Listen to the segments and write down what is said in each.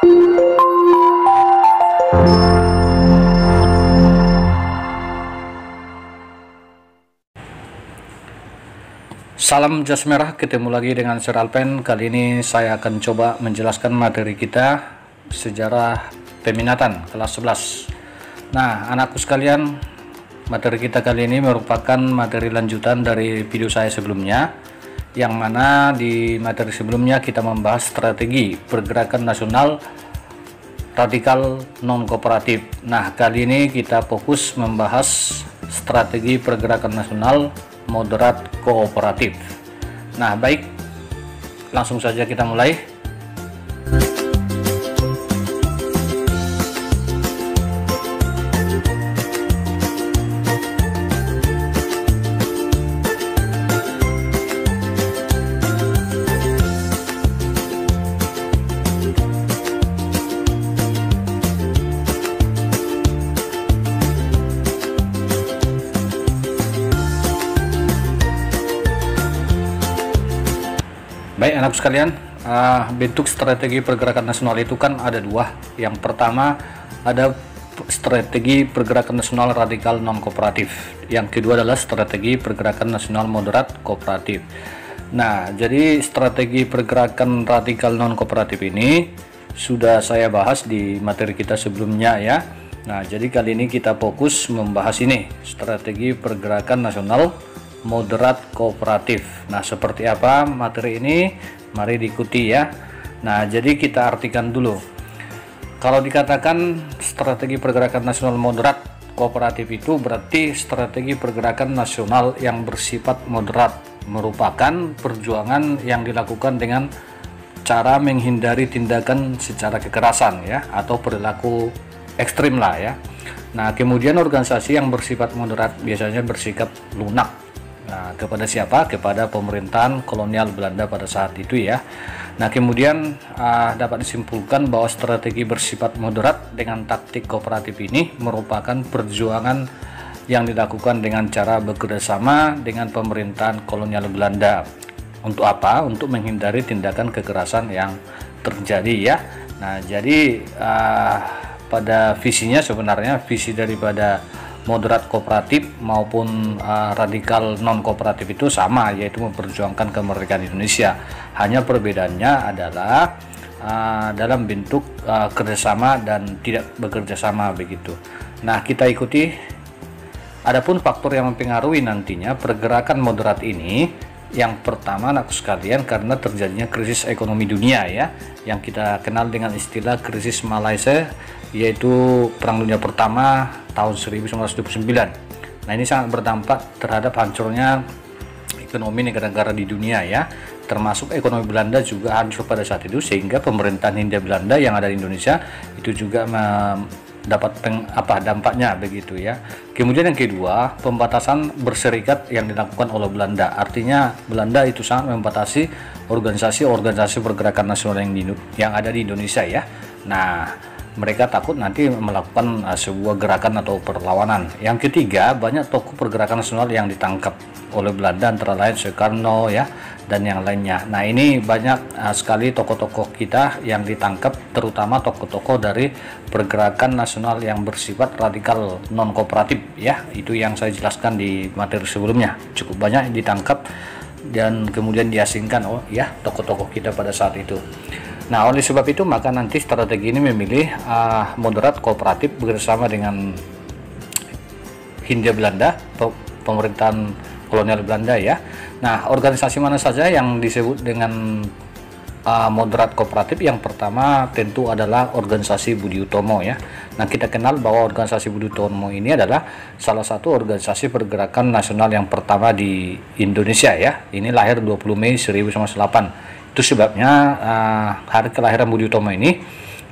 Salam jas merah, ketemu lagi dengan Sir Alpen. Kali ini saya akan coba menjelaskan materi kita sejarah peminatan kelas 11. Nah, anakku sekalian, materi kita kali ini merupakan materi lanjutan dari video saya sebelumnya, yang mana di materi sebelumnya kita membahas strategi pergerakan nasional radikal non-kooperatif. Nah, kali ini kita fokus membahas strategi pergerakan nasional moderat kooperatif. Nah, baik, langsung saja kita mulai. Baik anak sekalian, bentuk strategi pergerakan nasional itu kan ada dua. Yang pertama ada strategi pergerakan nasional radikal non kooperatif. Yang kedua adalah strategi pergerakan nasional moderat kooperatif. Nah, jadi strategi pergerakan radikal non kooperatif ini sudah saya bahas di materi kita sebelumnya ya. Nah, jadi kali ini kita fokus membahas ini, strategi pergerakan nasional moderat kooperatif. Nah, seperti apa materi ini? Mari diikuti ya. Nah, jadi kita artikan dulu. Kalau dikatakan strategi pergerakan nasional moderat kooperatif itu berarti strategi pergerakan nasional yang bersifat moderat, merupakan perjuangan yang dilakukan dengan cara menghindari tindakan secara kekerasan ya, atau perilaku ekstrim lah ya. Nah, kemudian organisasi yang bersifat moderat biasanya bersikap lunak. Nah, kepada siapa? Kepada pemerintahan kolonial Belanda pada saat itu ya. Nah, kemudian dapat disimpulkan bahwa strategi bersifat moderat dengan taktik kooperatif ini merupakan perjuangan yang dilakukan dengan cara bekerjasama dengan pemerintahan kolonial Belanda. Untuk apa? Untuk menghindari tindakan kekerasan yang terjadi ya. Nah, jadi pada visinya sebenarnya visi daripada moderat kooperatif maupun radikal non kooperatif itu sama, yaitu memperjuangkan kemerdekaan Indonesia. Hanya perbedaannya adalah dalam bentuk kerjasama dan tidak bekerjasama begitu. Nah, kita ikuti. Adapun faktor yang mempengaruhi nantinya pergerakan moderat ini, yang pertama anak sekalian, karena terjadinya krisis ekonomi dunia ya, yang kita kenal dengan istilah krisis Malaysia, yaitu Perang Dunia Pertama tahun 1929. Nah, ini sangat berdampak terhadap hancurnya ekonomi negara-negara di dunia ya, termasuk ekonomi Belanda juga hancur pada saat itu, sehingga pemerintahan Hindia Belanda yang ada di Indonesia itu juga dapat dampaknya begitu ya. Kemudian yang kedua, pembatasan berserikat yang dilakukan oleh Belanda. Artinya Belanda itu sangat membatasi organisasi pergerakan nasional yang ada di Indonesia ya. Nah, mereka takut nanti melakukan sebuah gerakan atau perlawanan. Yang ketiga, banyak tokoh pergerakan nasional yang ditangkap oleh Belanda, antara lain Soekarno ya, dan yang lainnya. Nah, ini banyak sekali tokoh-tokoh kita yang ditangkap, terutama tokoh-tokoh dari pergerakan nasional yang bersifat radikal non kooperatif ya. Itu yang saya jelaskan di materi sebelumnya. Cukup banyak yang ditangkap dan kemudian diasingkan ya tokoh-tokoh kita pada saat itu. Nah, oleh sebab itu maka nanti strategi ini memilih moderat kooperatif bersama dengan Hindia Belanda, pemerintahan kolonial Belanda ya. Nah, organisasi mana saja yang disebut dengan moderat kooperatif? Yang pertama tentu adalah organisasi Budi Utomo ya. Nah, kita kenal bahwa organisasi Budi Utomo ini adalah salah satu organisasi pergerakan nasional yang pertama di Indonesia ya. Ini lahir 20 Mei 1908. Itu sebabnya hari kelahiran Budi Utomo ini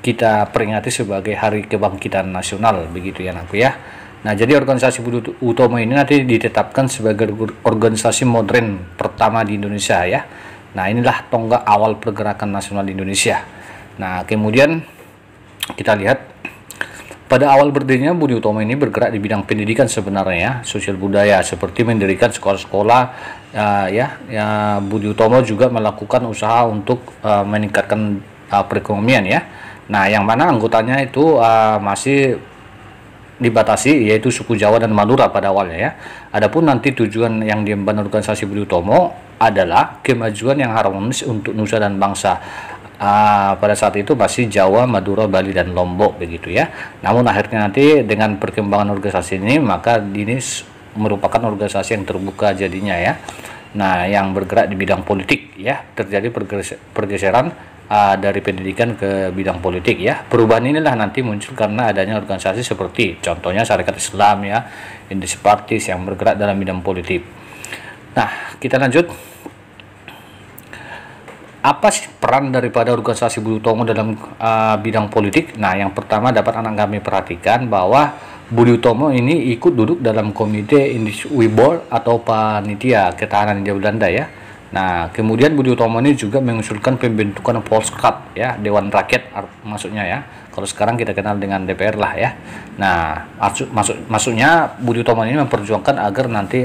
kita peringati sebagai Hari Kebangkitan Nasional begitu ya anakku ya. Nah, jadi organisasi Budi Utomo ini nanti ditetapkan sebagai organisasi modern pertama di Indonesia ya. Nah, inilah tonggak awal pergerakan nasional di Indonesia. Nah, kemudian kita lihat pada awal berdirinya Budi Utomo ini bergerak di bidang pendidikan sebenarnya, sosial budaya, seperti mendirikan sekolah-sekolah Budi Utomo juga melakukan usaha untuk meningkatkan perekonomian ya. Nah, yang mana anggotanya itu masih dibatasi, yaitu suku Jawa dan Madura pada awalnya ya. Adapun nanti tujuan yang diemban organisasi Budi Utomo adalah kemajuan yang harmonis untuk nusa dan bangsa. Pada saat itu masih Jawa, Madura, Bali, dan Lombok begitu ya. Namun akhirnya nanti dengan perkembangan organisasi ini, maka ini merupakan organisasi yang terbuka jadinya ya. Nah, yang bergerak di bidang politik ya, terjadi pergeseran dari pendidikan ke bidang politik ya. Perubahan inilah nanti muncul karena adanya organisasi seperti contohnya Syarikat Islam ya, Indosipartis yang bergerak dalam bidang politik. Nah, kita lanjut. Apa sih peran daripada organisasi Budi Utomo dalam bidang politik? Nah, yang pertama dapat anak kami perhatikan bahwa Budi Utomo ini ikut duduk dalam komite Indiswibor atau panitia ketahanan Hindia Belanda ya. Nah, kemudian Budi Utomo ini juga mengusulkan pembentukan Volksraad ya, Dewan Rakyat maksudnya ya. Kalau sekarang kita kenal dengan DPR lah ya. Nah, maksudnya Budi Utomo ini memperjuangkan agar nanti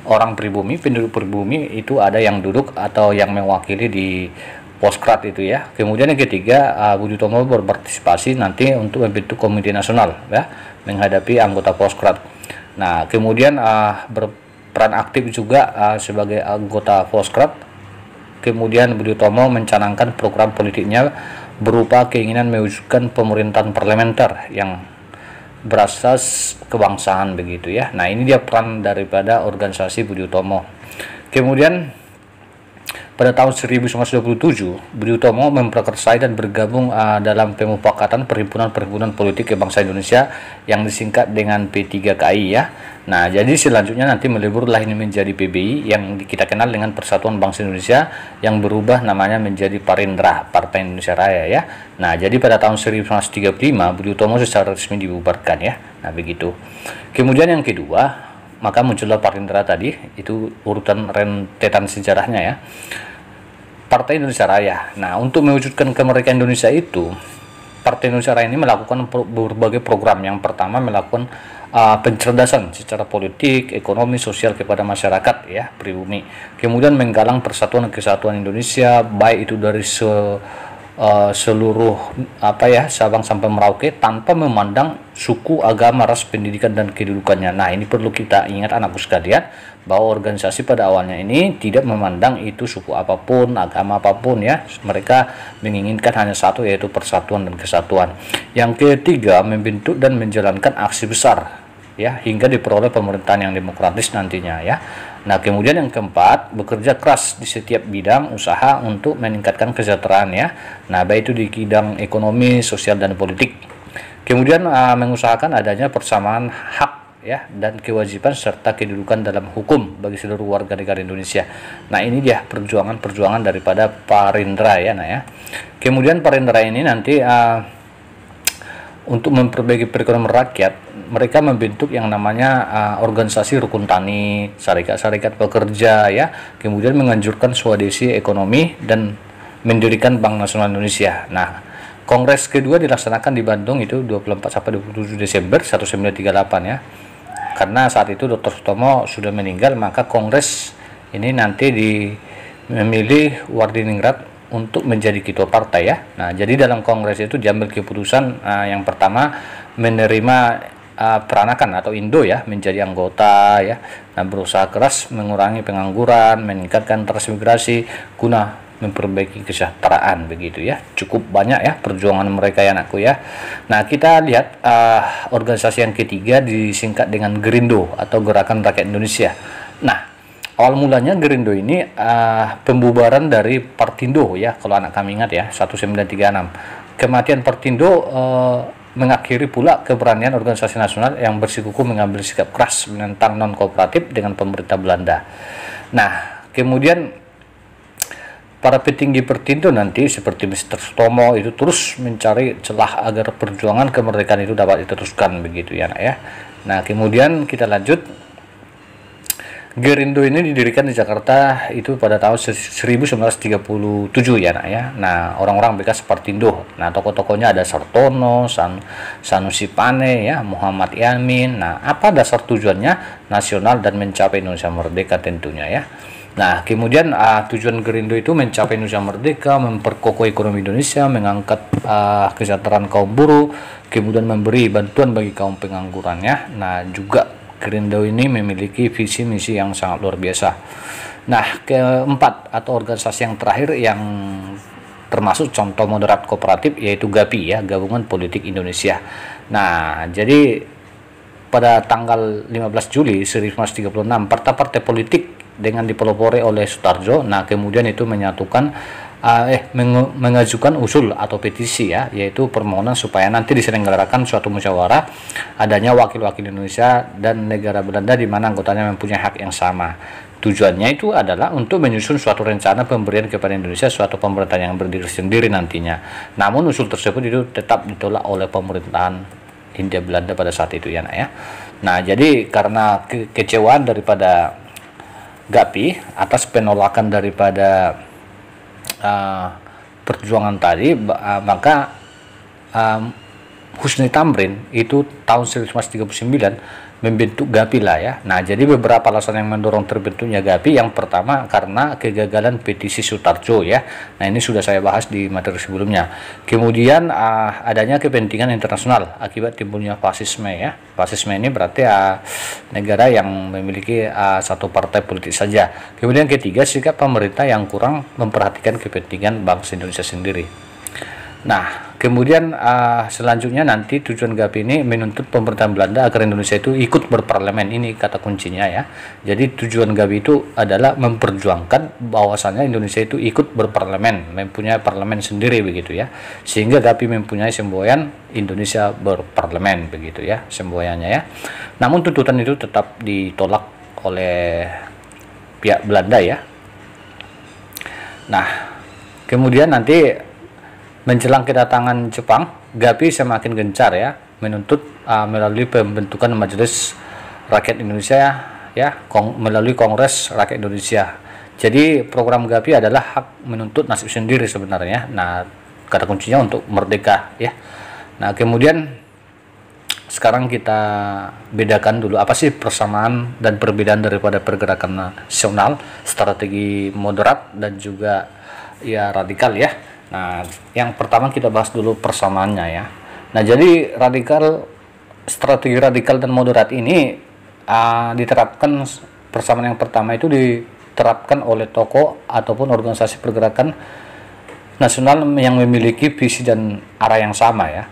orang pribumi, penduduk pribumi itu ada yang duduk atau yang mewakili di Volksraad itu ya. Kemudian yang ketiga, Budi Utomo berpartisipasi nanti untuk membentuk komite nasional ya, menghadapi anggota Volksraad. Nah, kemudian berperan aktif juga sebagai anggota Volksraad. Kemudian Budi Utomo mencanangkan program politiknya berupa keinginan mewujudkan pemerintahan parlementer yang berasas kebangsaan begitu ya. Nah, ini dia peran daripada organisasi Budi Utomo. Kemudian pada tahun 1927 Budi Utomo memprakarsai dan bergabung dalam pemufakatan perhimpunan politik kebangsaan Indonesia yang disingkat dengan P3KI ya. Nah, jadi selanjutnya nanti meleburlah ini menjadi PBI yang kita kenal dengan Persatuan Bangsa Indonesia yang berubah namanya menjadi Parindra, Partai Indonesia Raya ya. Nah, jadi pada tahun 1935 Budi Utomo secara resmi dibubarkan ya. Nah, begitu. Kemudian yang kedua, maka muncullah Parindra tadi, itu urutan rentetan sejarahnya ya. Partai Indonesia Raya. Nah, untuk mewujudkan kemerdekaan Indonesia itu, Partai Indonesia Raya ini melakukan berbagai program. Yang pertama melakukan pencerdasan secara politik, ekonomi, sosial kepada masyarakat ya pribumi. Kemudian menggalang persatuan kesatuan Indonesia, baik itu dari seluruh Sabang sampai Merauke tanpa memandang suku, agama, ras, pendidikan dan kedudukannya. Nah, ini perlu kita ingat anakku sekalian bahwa organisasi pada awalnya ini tidak memandang itu suku apapun, agama apapun ya. Mereka menginginkan hanya satu, yaitu persatuan dan kesatuan. Yang ketiga, membentuk dan menjalankan aksi besar ya hingga diperoleh pemerintahan yang demokratis nantinya ya. Nah, kemudian yang keempat, bekerja keras di setiap bidang usaha untuk meningkatkan kesejahteraan ya. Nah, baik itu di bidang ekonomi, sosial dan politik. Kemudian mengusahakan adanya persamaan hak ya dan kewajiban serta kedudukan dalam hukum bagi seluruh warga negara Indonesia. Nah, ini dia perjuangan daripada Parindra ya. Nah ya. Kemudian Parindra ini nanti untuk memperbaiki perekonomian rakyat, mereka membentuk yang namanya organisasi rukun tani, syarikat pekerja ya, kemudian menganjurkan swadesi ekonomi dan mendirikan Bank Nasional Indonesia. Nah, Kongres kedua dilaksanakan di Bandung itu 24 sampai 27 Desember 1938 ya. Karena saat itu Dr. Sutomo sudah meninggal, maka Kongres ini nanti memilih Wardiningrat untuk menjadi ketua partai ya. Nah, jadi dalam kongres itu diambil keputusan yang pertama menerima peranakan atau Indo ya menjadi anggota ya. Nah, berusaha keras mengurangi pengangguran, meningkatkan transmigrasi guna memperbaiki kesejahteraan begitu ya. Cukup banyak ya perjuangan mereka ya anakku ya. Nah, kita lihat organisasi yang ketiga disingkat dengan Gerindo atau Gerakan Rakyat Indonesia. Nah, awal mulanya Gerindo ini pembubaran dari Partindo ya, kalau anak kami ingat ya, 1936. Kematian Partindo mengakhiri pula keberanian organisasi nasional yang bersikukuh mengambil sikap keras menentang non-kooperatif dengan pemerintah Belanda. Nah, kemudian para petinggi Partindo nanti seperti Mr. Sutomo itu terus mencari celah agar perjuangan kemerdekaan itu dapat diteruskan begitu ya, ya. Nah, kemudian kita lanjut. Gerindo ini didirikan di Jakarta itu pada tahun 1937 ya nak ya. Nah, orang-orang bekas Partindo. Nah, tokoh-tokohnya ada Sartono, Sanusi Pane ya, Muhammad Yamin. Nah, apa dasar tujuannya? Nasional dan mencapai Indonesia merdeka tentunya ya. Nah, kemudian tujuan Gerindo itu mencapai Indonesia merdeka, memperkokoh ekonomi Indonesia, mengangkat kesejahteraan kaum buruh, kemudian memberi bantuan bagi kaum penganggurannya. Nah, juga Gerindo ini memiliki visi misi yang sangat luar biasa. Nah, keempat atau organisasi yang terakhir yang termasuk contoh moderat kooperatif yaitu GAPI ya, Gabungan Politik Indonesia. Nah, jadi pada tanggal 15 Juli 1936 partai-partai politik dengan dipelopori oleh Sutarjo, nah kemudian itu menyatukan mengajukan usul atau petisi ya, yaitu permohonan supaya nanti diselenggarakan suatu musyawarah adanya wakil-wakil Indonesia dan negara Belanda di mana anggotanya mempunyai hak yang sama. Tujuannya itu adalah untuk menyusun suatu rencana pemberian kepada Indonesia suatu pemerintahan yang berdiri sendiri nantinya. Namun usul tersebut itu tetap ditolak oleh pemerintahan Hindia Belanda pada saat itu ya nak ya. Nah, jadi karena kekecewaan daripada GAPI atas penolakan daripada perjuangan tadi, maka Husni Tamrin itu tahun 1939 membentuk GAPI lah ya. Nah, jadi beberapa alasan yang mendorong terbentuknya GAPI. Yang pertama karena kegagalan petisi Sutarjo ya. Nah, ini sudah saya bahas di materi sebelumnya. Kemudian adanya kepentingan internasional akibat timbulnya fasisme ya. Fasisme ini berarti negara yang memiliki satu partai politik saja. Kemudian ketiga, sikap pemerintah yang kurang memperhatikan kepentingan bangsa Indonesia sendiri. Nah, kemudian selanjutnya nanti tujuan GAPI ini menuntut pemerintahan Belanda agar Indonesia itu ikut berparlemen. Ini kata kuncinya ya. Jadi tujuan GAPI itu adalah memperjuangkan bahwasannya Indonesia itu ikut berparlemen, mempunyai parlemen sendiri begitu ya. Sehingga GAPI mempunyai semboyan Indonesia berparlemen begitu ya, semboyannya ya. Namun tuntutan itu tetap ditolak oleh pihak Belanda ya. Nah, kemudian nanti menjelang kedatangan Jepang, GAPI semakin gencar ya menuntut melalui pembentukan Majelis Rakyat Indonesia ya, melalui Kongres Rakyat Indonesia. Jadi program GAPI adalah hak menuntut nasib sendiri sebenarnya. Nah, kata kuncinya untuk merdeka ya. Nah, kemudian sekarang kita bedakan dulu apa sih persamaan dan perbedaan daripada pergerakan nasional, strategi moderat dan juga ya radikal ya. Nah, yang pertama kita bahas dulu persamaannya ya. Nah, jadi strategi radikal dan moderat ini diterapkan, persamaan yang pertama itu diterapkan oleh tokoh ataupun organisasi pergerakan nasional yang memiliki visi dan arah yang sama ya.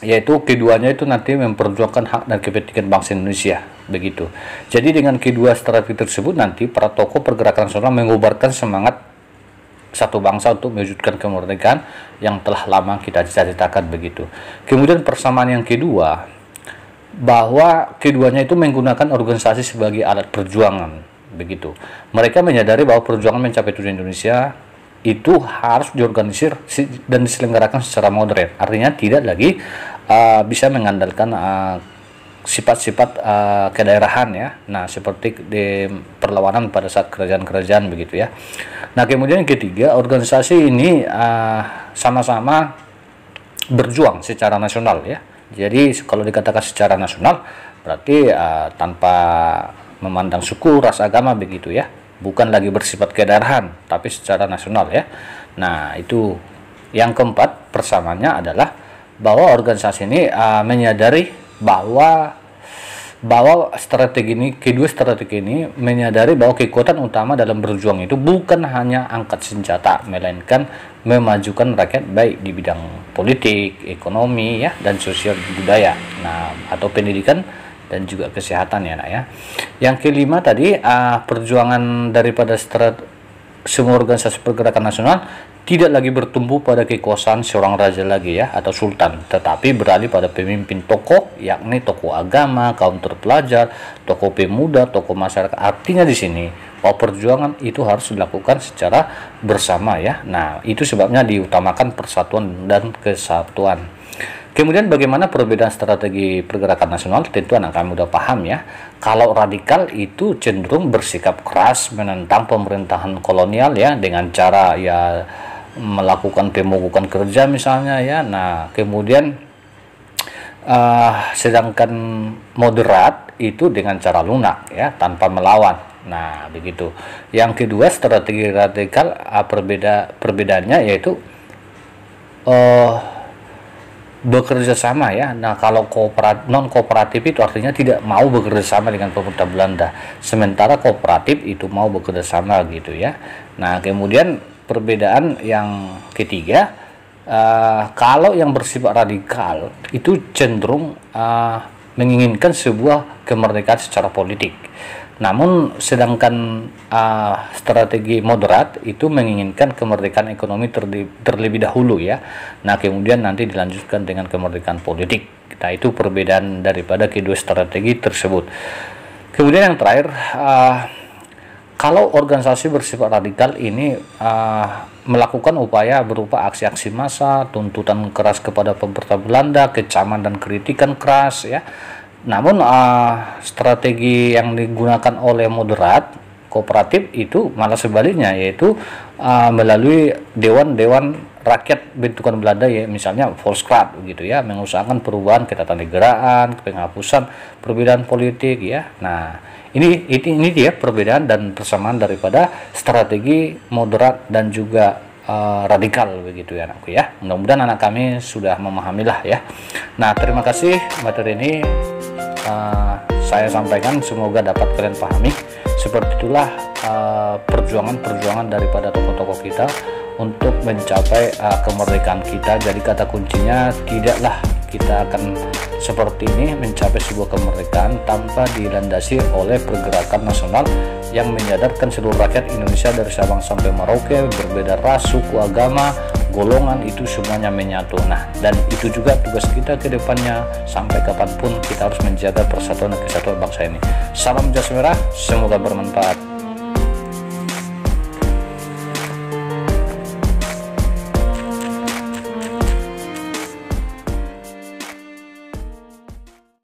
Yaitu keduanya itu nanti memperjuangkan hak dan kepentingan bangsa Indonesia begitu. Jadi dengan kedua strategi tersebut nanti para tokoh pergerakan nasional mengobarkan semangat satu bangsa untuk mewujudkan kemerdekaan yang telah lama kita cita-citakan begitu. Kemudian persamaan yang kedua, bahwa keduanya itu menggunakan organisasi sebagai alat perjuangan begitu. Mereka menyadari bahwa perjuangan mencapai tujuan Indonesia itu harus diorganisir dan diselenggarakan secara modern. Artinya tidak lagi bisa mengandalkan sifat-sifat kedaerahan ya. Nah, seperti di perlawanan pada saat kerajaan-kerajaan begitu ya. Nah, kemudian yang ketiga, organisasi ini sama-sama berjuang secara nasional ya. Jadi kalau dikatakan secara nasional berarti tanpa memandang suku, ras, agama begitu ya. Bukan lagi bersifat kedaerahan, tapi secara nasional ya. Nah, itu yang keempat persamaannya adalah bahwa organisasi ini menyadari bahwa strategi ini, kedua strategi ini menyadari bahwa kekuatan utama dalam berjuang itu bukan hanya angkat senjata, melainkan memajukan rakyat baik di bidang politik, ekonomi ya, dan sosial budaya, nah atau pendidikan dan juga kesehatan ya nak ya. Yang kelima tadi perjuangan daripada semua organisasi pergerakan nasional tidak lagi bertumbuh pada kekuasaan seorang raja lagi ya atau sultan, tetapi beralih pada pemimpin tokoh, yakni tokoh agama, kaum terpelajar, tokoh pemuda, tokoh masyarakat. Artinya di sini bahwa perjuangan itu harus dilakukan secara bersama ya. Nah, itu sebabnya diutamakan persatuan dan kesatuan. Kemudian bagaimana perbedaan strategi pergerakan nasional? Tentu anak kami udah paham ya. Kalau radikal itu cenderung bersikap keras menentang pemerintahan kolonial ya, dengan cara ya melakukan pemogokan kerja misalnya ya. Nah, kemudian Sedangkan moderat itu dengan cara lunak ya, tanpa melawan. Nah, begitu. Yang kedua, strategi radikal, perbedaannya yaitu bekerja sama ya. Nah, kalau non kooperatif itu artinya tidak mau bekerja sama dengan pemerintah Belanda, sementara kooperatif itu mau bekerja sama gitu ya. Nah, kemudian perbedaan yang ketiga, kalau yang bersifat radikal itu cenderung menginginkan sebuah kemerdekaan secara politik. Namun sedangkan strategi moderat itu menginginkan kemerdekaan ekonomi terlebih dahulu ya. Nah, kemudian nanti dilanjutkan dengan kemerdekaan politik. Nah, itu perbedaan daripada kedua strategi tersebut. Kemudian yang terakhir, kalau organisasi bersifat radikal ini melakukan upaya berupa aksi-aksi massa, tuntutan keras kepada pemerintah Belanda, kecaman dan kritikan keras ya. Namun strategi yang digunakan oleh moderat kooperatif itu malah sebaliknya, yaitu melalui dewan-dewan rakyat bentukan Belanda ya, misalnya Volksraad gitu ya, mengusahakan perubahan ketatanegaraan, penghapusan perbedaan politik ya. Nah, ini dia perbedaan dan persamaan daripada strategi moderat dan juga radikal begitu ya anakku ya. Mudah-mudahan anak kami sudah memahamilah ya. Nah, terima kasih materi ini saya sampaikan, semoga dapat kalian pahami. Seperti itulah perjuangan daripada tokoh-tokoh kita untuk mencapai kemerdekaan kita. Jadi kata kuncinya, tidaklah kita akan seperti ini mencapai sebuah kemerdekaan tanpa dilandasi oleh pergerakan nasional yang menyadarkan seluruh rakyat Indonesia dari Sabang sampai Merauke, berbeda ras, suku, agama, golongan, itu semuanya menyatu. Nah, dan itu juga tugas kita ke depannya, sampai kapanpun kita harus menjaga persatuan dan kesatuan bangsa ini. Salam jas merah, semoga bermanfaat.